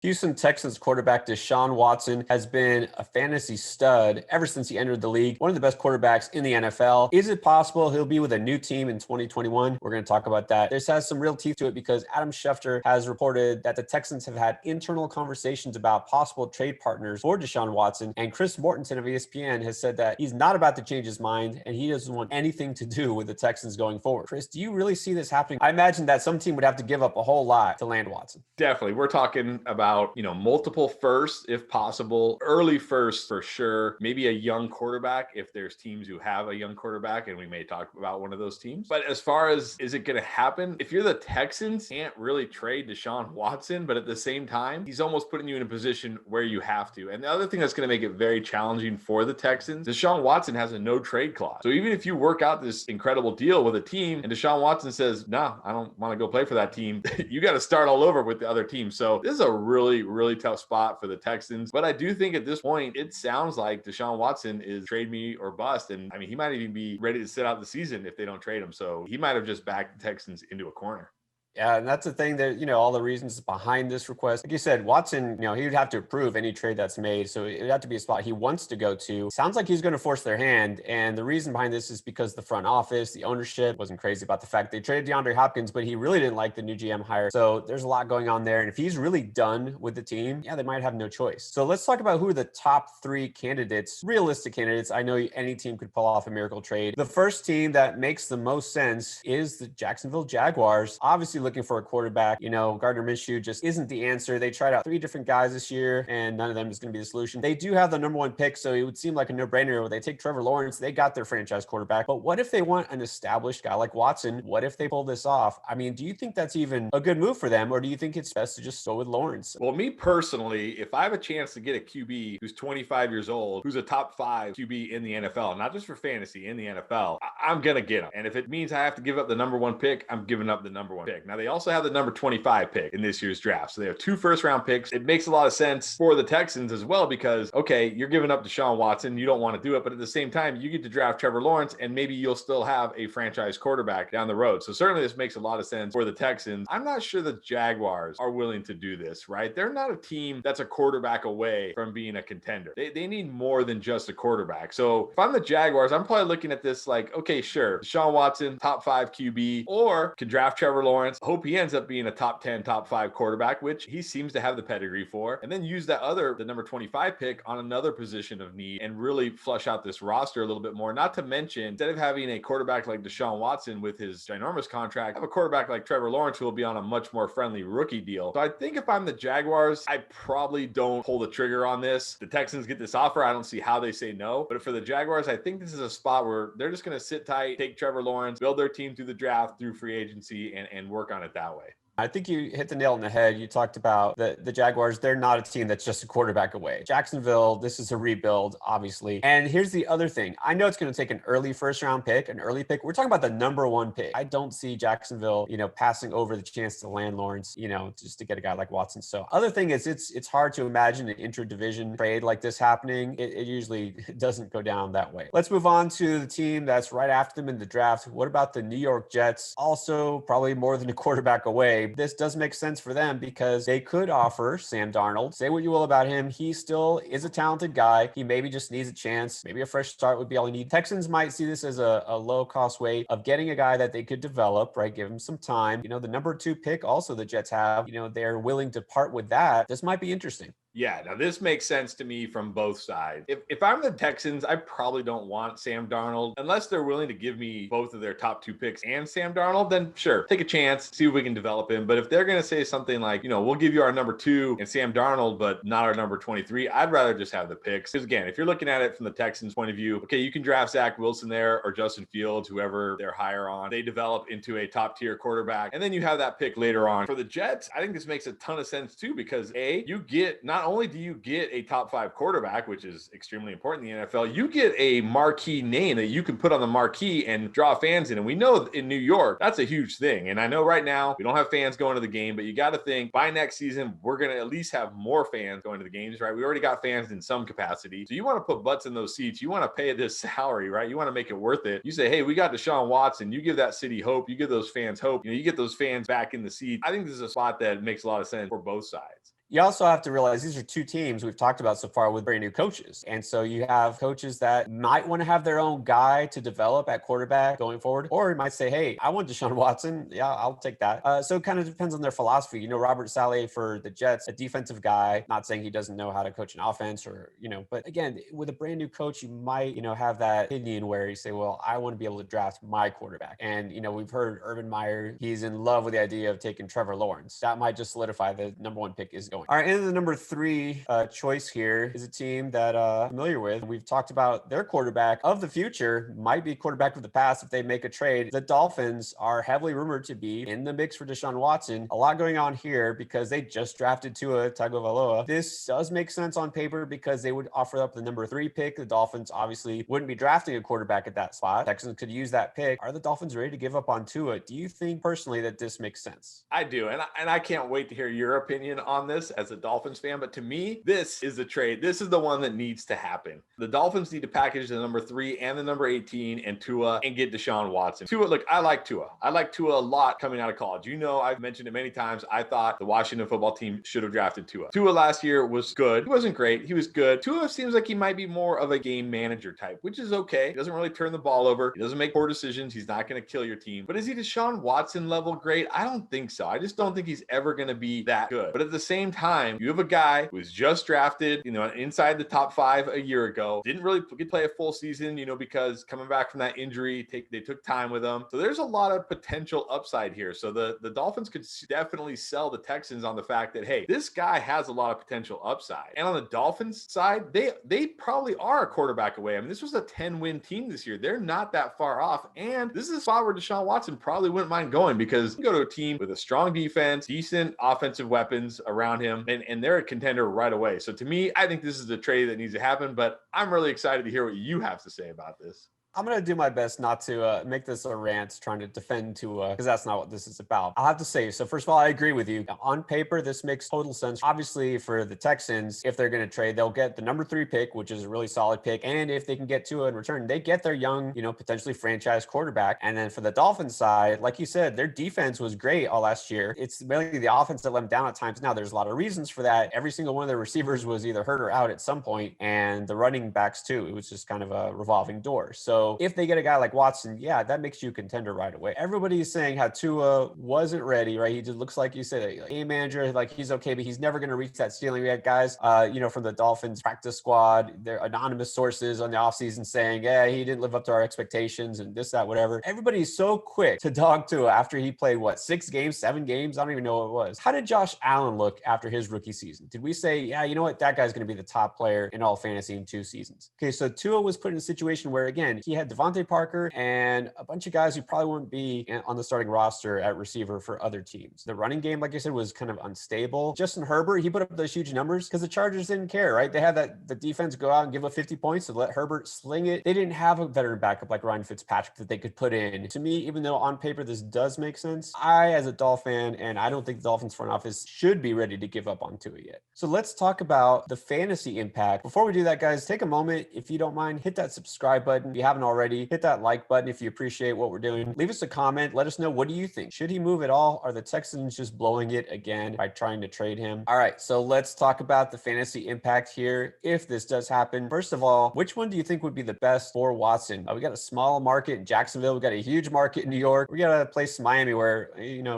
Houston Texans quarterback Deshaun Watson has been a fantasy stud ever since he entered the league. One of the best quarterbacks in the NFL. Is it possible he'll be with a new team in 2021? We're going to talk about that. This has some real teeth to it because Adam Schefter has reported that the Texans have had internal conversations about possible trade partners for Deshaun Watson. And Chris Mortenson of ESPN has said that he's not about to change his mind and he doesn't want anything to do with the Texans going forward. Chris, do you really see this happening? I imagine that some team would have to give up a whole lot to land Watson. Definitely. We're talking about, multiple firsts if possible, early first for sure, maybe a young quarterback if there's teams who have a young quarterback, and we may talk about one of those teams. But as far as is it going to happen, if you're the Texans, can't really trade Deshaun Watson, but at the same time, he's almost putting you in a position where you have to. And the other thing that's going to make it very challenging for the Texans, Deshaun Watson has a no trade clause. So even if you work out this incredible deal with a team and Deshaun Watson says, no, I don't want to go play for that team, you got to start all over with the other team. So this is a really tough spot for the Texans. But I do think at this point, it sounds like Deshaun Watson is trade me or bust. And I mean, he might even be ready to sit out the season if they don't trade him. So he might have just backed the Texans into a corner. Yeah, and that's the thing that, all the reasons behind this request. Like you said, Watson, he would have to approve any trade that's made. So it would have to be a spot he wants to go to. Sounds like he's going to force their hand. And the reason behind this is because the front office, the ownership wasn't crazy about the fact they traded DeAndre Hopkins, but he really didn't like the new GM hire. So there's a lot going on there. And if he's really done with the team, yeah, they might have no choice. So let's talk about who are the top three candidates, realistic candidates. I know any team could pull off a miracle trade. The first team that makes the most sense is the Jacksonville Jaguars, obviously looking for a quarterback. Gardner Minshew just isn't the answer. They tried out 3 different guys this year, and none of them is going to be the solution. They do have the number 1 pick, so it would seem like a no-brainer. They take Trevor Lawrence. They got their franchise quarterback. But what if they want an established guy like Watson? What if they pull this off? I mean, do you think that's even a good move for them, or do you think it's best to just go with Lawrence? Well, me personally, if I have a chance to get a QB who's 25 years old, who's a top 5 QB in the NFL, not just for fantasy, in the NFL, I'm going to get him. And if it means I have to give up the number 1 pick, I'm giving up the number 1 pick. Now, they also have the number 25 pick in this year's draft. So they have 2 first-round picks. It makes a lot of sense for the Texans as well because, okay, you're giving up Deshaun Watson. You don't want to do it. But at the same time, you get to draft Trevor Lawrence, and maybe you'll still have a franchise quarterback down the road. So certainly this makes a lot of sense for the Texans. I'm not sure the Jaguars are willing to do this, right? They're not a team that's a quarterback away from being a contender. They need more than just a quarterback. So if I'm the Jaguars, I'm probably looking at this like, okay, sure, Deshaun Watson, top 5 QB, or can draft Trevor Lawrence. Hope he ends up being a top 10, top 5 quarterback, which he seems to have the pedigree for, and then use the number 25 pick on another position of need and really flush out this roster a little bit more. Not to mention, instead of having a quarterback like Deshaun Watson with his ginormous contract, have a quarterback like Trevor Lawrence who will be on a much more friendly rookie deal. So I think if I'm the Jaguars, I probably don't pull the trigger on this. The Texans get this offer. I don't see how they say no. But for the Jaguars, I think this is a spot where they're just going to sit tight, take Trevor Lawrence, build their team through the draft, through free agency, and work on it that way. I think you hit the nail on the head. You talked about the Jaguars. They're not a team that's just a quarterback away. Jacksonville, this is a rebuild, obviously. And here's the other thing. I know it's going to take an early first-round pick, an early pick. We're talking about the number 1 pick. I don't see Jacksonville, passing over the chance to land Lawrence, just to get a guy like Watson. So other thing is it's hard to imagine an intra-division trade like this happening. It usually doesn't go down that way. Let's move on to the team that's right after them in the draft. What about the New York Jets? Also probably more than a quarterback away. This does make sense for them because they could offer Sam Darnold. Say what you will about him. He still is a talented guy. He maybe just needs a chance. Maybe a fresh start would be all he needs. Texans might see this as a low-cost way of getting a guy that they could develop, right? Give him some time. The number 2 pick also the Jets have, they're willing to part with that. This might be interesting. Yeah, now this makes sense to me from both sides. If I'm the Texans, I probably don't want Sam Darnold. Unless they're willing to give me both of their top 2 picks and Sam Darnold, then sure, take a chance, see if we can develop him. But if they're going to say something like, we'll give you our number 2 and Sam Darnold, but not our number 23, I'd rather just have the picks. Because again, if you're looking at it from the Texans' point of view, okay, you can draft Zach Wilson there or Justin Fields, whoever they're higher on. They develop into a top-tier quarterback, and then you have that pick later on. For the Jets, I think this makes a ton of sense too because not only do you get a top 5 quarterback, which is extremely important in the NFL, you get a marquee name that you can put on the marquee and draw fans in. And we know in New York, that's a huge thing. And I know right now we don't have fans going to the game, but you got to think by next season, we're going to at least have more fans going to the games, right? We already got fans in some capacity. So you want to put butts in those seats. You want to pay this salary, right? You want to make it worth it. You say, hey, we got Deshaun Watson. You give that city hope. You give those fans hope. You get those fans back in the seat. I think this is a spot that makes a lot of sense for both sides. You also have to realize these are two teams we've talked about so far with brand new coaches. And so you have coaches that might want to have their own guy to develop at quarterback going forward, or you might say, hey, I want Deshaun Watson. Yeah, I'll take that. So it kind of depends on their philosophy. Robert Saleh for the Jets, a defensive guy, not saying he doesn't know how to coach an offense but again, with a brand new coach, you might, have that opinion where you say, well, I want to be able to draft my quarterback. And, we've heard Urban Meyer, he's in love with the idea of taking Trevor Lawrence. That might just solidify the number one pick is going. All right, and the number three choice here is a team that I'm familiar with. We've talked about their quarterback of the future might be quarterback of the past if they make a trade. The Dolphins are heavily rumored to be in the mix for Deshaun Watson. A lot going on here because they just drafted Tua Tagovailoa. This does make sense on paper because they would offer up the number 3 pick. The Dolphins obviously wouldn't be drafting a quarterback at that spot. Texans could use that pick. Are the Dolphins ready to give up on Tua? Do you think personally that this makes sense? I do. And I can't wait to hear your opinion on this as a Dolphins fan. But to me, this is the trade. This is the one that needs to happen. The Dolphins need to package the number 3 and the number 18 and Tua and get Deshaun Watson. Tua, look, I like Tua. I like Tua a lot coming out of college. I've mentioned it many times. I thought the Washington football team should have drafted Tua. Tua last year was good. He wasn't great. He was good. Tua seems like he might be more of a game manager type, which is okay. He doesn't really turn the ball over. He doesn't make poor decisions. He's not going to kill your team. But is he Deshaun Watson level great? I don't think so. I just don't think he's ever going to be that good. But at the same time, you have a guy who was just drafted, inside the top 5 a year ago. Didn't really play a full season, because coming back from that injury, they took time with him. So there's a lot of potential upside here. So the Dolphins could definitely sell the Texans on the fact that, hey, this guy has a lot of potential upside. And on the Dolphins side, they probably are a quarterback away. I mean, this was a 10-win team this year. They're not that far off. And this is a spot where Deshaun Watson probably wouldn't mind going because you go to a team with a strong defense, decent offensive weapons around him, and they're a contender right away. So to me, I think this is the trade that needs to happen, but I'm really excited to hear what you have to say about this. I'm going to do my best not to make this a rant trying to defend Tua because that's not what this is about. I'll have to say, so first of all, I agree with you. On paper, this makes total sense. Obviously, for the Texans, if they're going to trade, they'll get the number 3 pick, which is a really solid pick. And if they can get Tua in return, they get their young, potentially franchise quarterback. And then for the Dolphins side, like you said, their defense was great all last year. It's mainly the offense that let them down at times. Now, there's a lot of reasons for that. Every single one of their receivers was either hurt or out at some point, and the running backs too. It was just kind of a revolving door. So if they get a guy like Watson, yeah, that makes you a contender right away. Everybody is saying how Tua wasn't ready, right? He just looks like you said, a game manager, like he's okay, but he's never going to reach that ceiling. We had guys, from the Dolphins practice squad, their anonymous sources on the offseason saying, yeah, he didn't live up to our expectations and this, that, whatever. Everybody's so quick to dog Tua after he played, 6 games, 7 games? I don't even know what it was. How did Josh Allen look after his rookie season? Did we say, yeah, you know what? That guy's going to be the top player in all fantasy in 2 seasons. Okay, so Tua was put in a situation where, again, he had Devontae Parker and a bunch of guys who probably wouldn't be on the starting roster at receiver for other teams. The running game, like I said, was kind of unstable. Justin Herbert, he put up those huge numbers because the Chargers didn't care, right? They had the defense go out and give up 50 points to let Herbert sling it. They didn't have a veteran backup like Ryan Fitzpatrick that they could put in. To me, even though on paper this does make sense, I, as a Dolphin fan, and I don't think the Dolphins front office should be ready to give up on Tua yet. So let's talk about the fantasy impact. Before we do that, guys, take a moment, if you don't mind, hit that subscribe button. If you haven't already, hit that like button if you appreciate what we're doing. Leave us a comment. Let us know, what do you think? Should he move at all? Are the Texans just blowing it again by trying to trade him? All right, so let's talk about the fantasy impact here if this does happen. First of all, which one do you think would be the best for Watson? We got a small market in Jacksonville. We got a huge market in New York. We got a place in Miami where,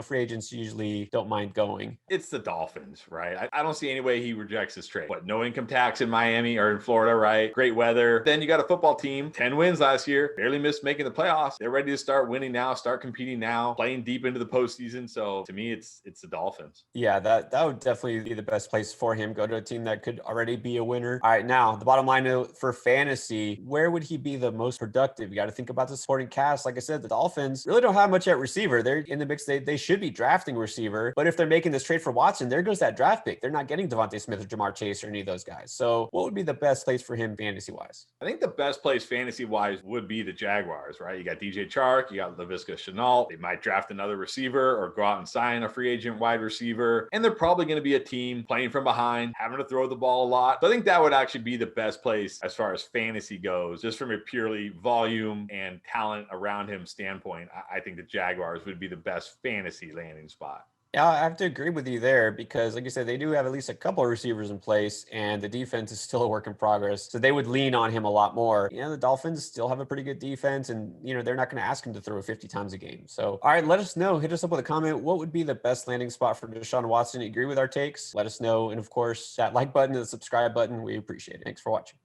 free agents usually don't mind going. It's the Dolphins, right? I don't see any way he rejects this trade. What, no income tax in Miami or in Florida, right? Great weather. Then you got a football team, 10 wins last year, barely missed making the playoffs. They're ready to start winning now, start competing now, playing deep into the postseason. So to me, it's the Dolphins. Yeah, that would definitely be the best place for him. Go to a team that could already be a winner. All right, now the bottom line for fantasy, where would he be the most productive? You got to think about the supporting cast. Like I said, the Dolphins really don't have much at receiver. They're in the mix. They should be drafting receiver, but if they're making this trade for Watson, there goes that draft pick. They're not getting Devontae Smith or Jamar Chase or any of those guys. So what would be the best place for him fantasy wise? I think the best place fantasy wise would be the Jaguars, right? You got DJ Chark, you got Laviska Shenault. They might draft another receiver or go out and sign a free agent wide receiver. And they're probably going to be a team playing from behind, having to throw the ball a lot. So I think that would actually be the best place as far as fantasy goes, just from a purely volume and talent around him standpoint. I think the Jaguars would be the best fantasy landing spot. Yeah, I have to agree with you there because, like you said, they do have at least a couple of receivers in place, and the defense is still a work in progress. So they would lean on him a lot more. The Dolphins still have a pretty good defense, and they're not going to ask him to throw 50 times a game. So, all right, let us know. Hit us up with a comment. What would be the best landing spot for Deshaun Watson? You agree with our takes? Let us know, and of course, that like button and the subscribe button. We appreciate it. Thanks for watching.